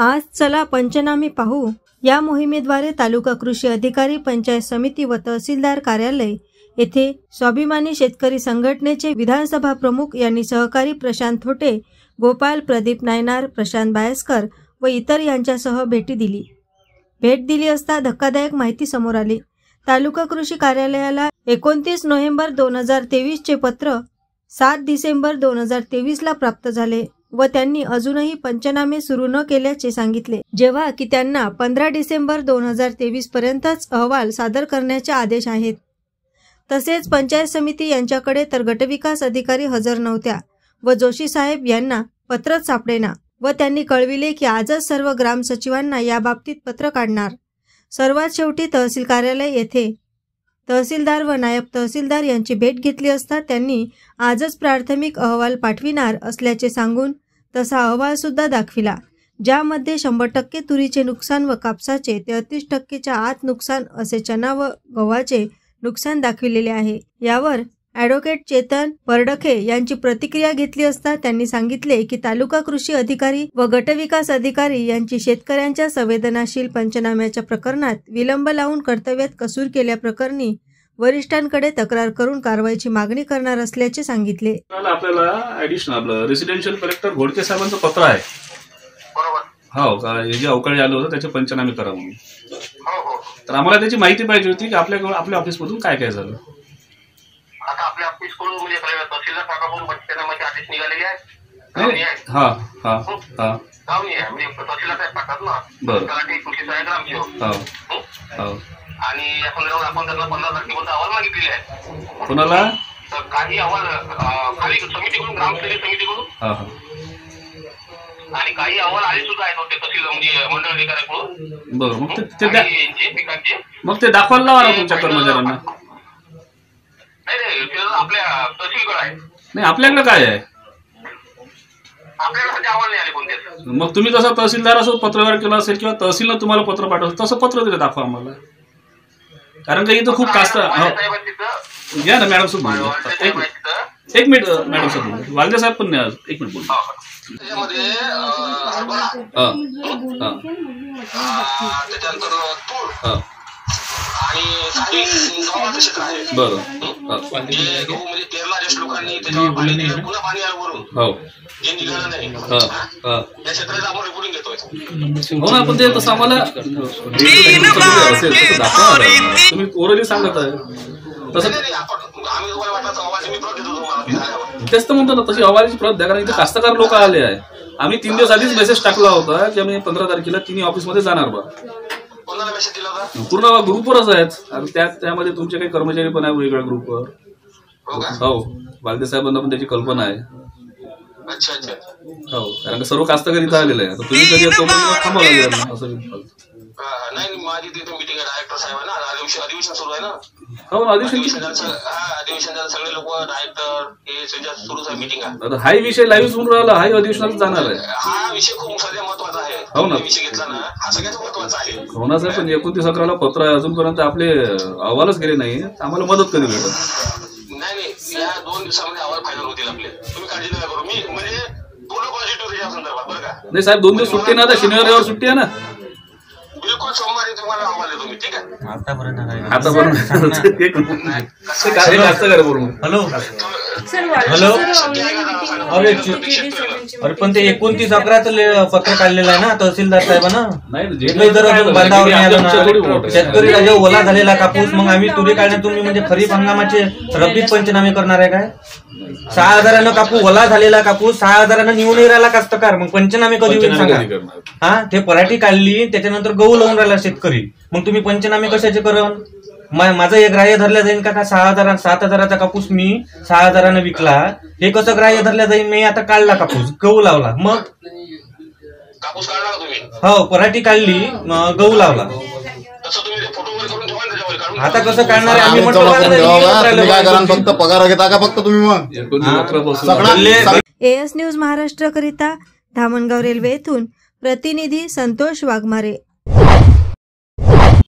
आज चला पंचनामे पाहू या मोहिमेद्वारे तालुका कृषी अधिकारी, पंचायत समिती व तहसीलदार कार्यालय येथे स्वाभिमानी शेतकरी संघटनेचे विधानसभा प्रमुख यांनी सहकारी प्रशांत थोटे, गोपाल प्रदीप नायनार, प्रशांत बायस्कर व इतर यांच्यासह भेट दिली असता धक्कादायक माहिती समोर आली। तालुका कृषी कार्यालयाला 29 नोव्हेंबर 2023 चे पत्र 7 डिसेंबर 2023 ला प्राप्त झाले व त्यांनी अजूनही पंचनामे सुरू न केल्याचे सांगितले, जेव्हा की त्यांना 15 डिसेंबर 2023 पर्यंतच अहवाल सादर करण्याचे आदेश आहेत। तसेच पंचायत समिती यांच्याकडे तर गटविकास अधिकारी हजर नव्हत्या व जोशी साहेब यांना पत्रच सापडेना व त्यांनी कळविले की आजच सर्व ग्रामसचिवांना याबाबतीत पत्र काढणार। सर्वात शेवटी तहसील कार्यालय येथे तहसीलदार व नायब तहसीलदार यांची भेट घेतली असता त्यांनी आजच प्राथमिक अहवाल पाठविणार असल्याचे सांगून तसा अहवाल सुद्धा दाखविला, ज्यामध्ये 100% तुरीचे नुकसान व कापसाचे 33%च्या आत नुकसान असे चना व गव्हाचे नुकसान दाखविलेले आहे। यावर ॲडव्होकेट चेतन परडखे यांची प्रतिक्रिया घेतली असता त्यांनी सांगितले की तालुका कृषी अधिकारी व गटविकास अधिकारी यांची शेतकऱ्यांच्या संवेदनाशील पंचनाम्याच्या प्रकरणात विलंब लावून कर्तव्यात कसूर केल्याप्रकरणी वरिष्ठांकडे तक्रार करून कारवाईची मागणी करणार असल्याचे सांगितले। आपल्याला ऍडिशनल आपलं रेसिडेन्शियल कलेक्टर घोडके साहेबांचं पत्र आहे, बरोबर? हो का, हे जे अवकाळी आलं होतं त्याचे पंचनामे करा म्हणून। तर आम्हाला त्याची माहिती पाहिजे होती की आपल्या ऑफिस मधून काय काय झालं। आता आपल्या ऑफिस कडून म्हणजे तहसीलदार साहेबांकडून पंचनाम्याचे आदेश निघालेले आहेत। हा हा हा गावनी आहे म्हणजे तहसीलदार साहेब पाठवतात ना, बरं, तलाठी कृषी सहाय्यक ग्रामसेवक। हो हो, आणि या संदर्भात आपण त्यांना 15 तारखेपर्यंत अहवाल मागितलेले आहेत। कोणाला? तर काही अहवाल खाली समितीकडून, ग्रामसेवक समितीकडून, हा हा, आणि काही अहवाल आले सुद्धा आहेत होते तहसील म्हणजे मंडळ अधिकाऱ्यांकडून। बरं, मग ते पिकांचे मग ते दाखवायला लावा ना तुमच्या कर्मचाऱ्यांना। नाही, आपल्या तहसीलकडे आहे। नाही, आपल्याकडे काय आहे? आपल्याकडे अहवाल नाही आले कोणते। मग तुम्ही जसं तहसीलदारासोबत पत्रव्यवहार केला असेल किंवा तहसीलनं तुम्हाला पत्र पाठवलं तसं पत्र तरी दाखवा आम्हाला, कारण का इथं खूप कास्त घ्या ना मॅडम सोबत। एक मिनिट मॅडम सोबत वालदे साहेब पण नाही, एक मिनिट बोल। त्याच्यामध्ये त्याच्यानंतर तूर आणि काही गव्हाचं क्षेत्र आहे, बरं, म्हणजे पेरला ज्येष्ठ लोकांनी त्याच्यावर पाणी दिलं, पुन्हा पाणी आलं वरून, हो, जे निघालं नाही या क्षेत्राचा आपण रिपोर्टिंग घेतोय। हो ना, पण ते तसं आम्हाला असेल तसं दाखवा, तुम्ही ओरली सांगत आहे तसं। आम्ही तुम्हाला वाटलं अहवाल मी प्रत देतो तुम्हाला, तेच तर म्हणतो ना, तशी अहवालाची प्रत द्या, कारण इथे कास्तकार लोक आले आहे। आम्ही 3 दिवस आधीच मेसेज टाकला होता की आम्ही 15 तारखेला तिन्ही ऑफिसमध्ये जाणार बा। कोणाला मेसेज दिला होता? पूर्ण ग्रुपवरच आहेत, आणि त्यामध्ये तुमचे काही कर्मचारी पण आहे वेगळ्या ग्रुपवर। हो, वालदे साहेबांना पण त्याची कल्पना आहे। अच्छा अच्छा, हो, कारण सर्व कास्तकार इथं आलेले आहे, तुम्ही कधी येतो थांबावं लागेल असं। नाही, माझी तिथे मीटिंग आहे, डायरेक्टर साहेब आहे ना, अधिवेशन सुरू आहे ना। हो, अधिवेशन सगळे लोक डायरेक्टर हे सुरू आहे, मीटिंग आहे। आता हाही विषय लाईव्ह सुरू राहिला, हाही अधिवेशनात जाणार आहे। हा विषय खूप सध्या महत्वाचा आहे। हो ना, विषय घेतला ना, हा सगळ्यात महत्वाचा आहे। हो ना साहेब, पण 29/11 पत्र आहे, अजूनपर्यंत आपले अहवालच गेले नाही, आम्हाला मदत कधी भेटत? नाही, या 2 दिवसामध्ये अहवाल फायनल होतील आपले, तुम्ही काळजी नका करू। मी म्हणजे पूर्ण पॉझिटिव्ह या संदर्भात, बरं का? नाही साहेब, 2 दिवस सुट्टी ना, आता शनिवार रविवार सुट्टी आहे ना। बिलकुल सोमवारी तुम्हाला अहवाल देतो मी, ठीक आहे? आतापर्यंत हॅलो हॅलो, अरे पण ते 29/11 पत्र काढलेलं आहे ना तहसीलदार साहेबांना। बांधावर नाही आलं ना, शेतकरी राजा ओला झालेला कापूस, मग आम्ही तुरी काढण्यात तुम्ही म्हणजे खरीप हंगामाचे रब्बी पंचनामे करणार आहे काय? 6,000 कापूस ओला झालेला कापूस 6,000 निवून राहिला कास्तकार, मग पंचनामे कधी होईल सांगा? हा, ते पराठी काढली त्याच्यानंतर गहू लावून राहिला शेतकरी, मग तुम्ही पंचनामे कशाचे करण? माझं हे ग्राह्य धरल्या जाईल का? 7,000चा कापूस मी 6,000 विकला, हे कसं ग्राह्य धरल्या जाईल? मी आता काढला कापूस, गहू लावला, मग कापूस काढला तुम्ही? हो, पराठी काढली, गहू लावला, आता कसं काढणार आहे? आम्ही फक्त पगार घेता का फक्त तुम्ही? मग एएस न्यूज महाराष्ट्र करिता धामणगाव रेल्वे येथून प्रतिनिधी संतोष वाघमारे।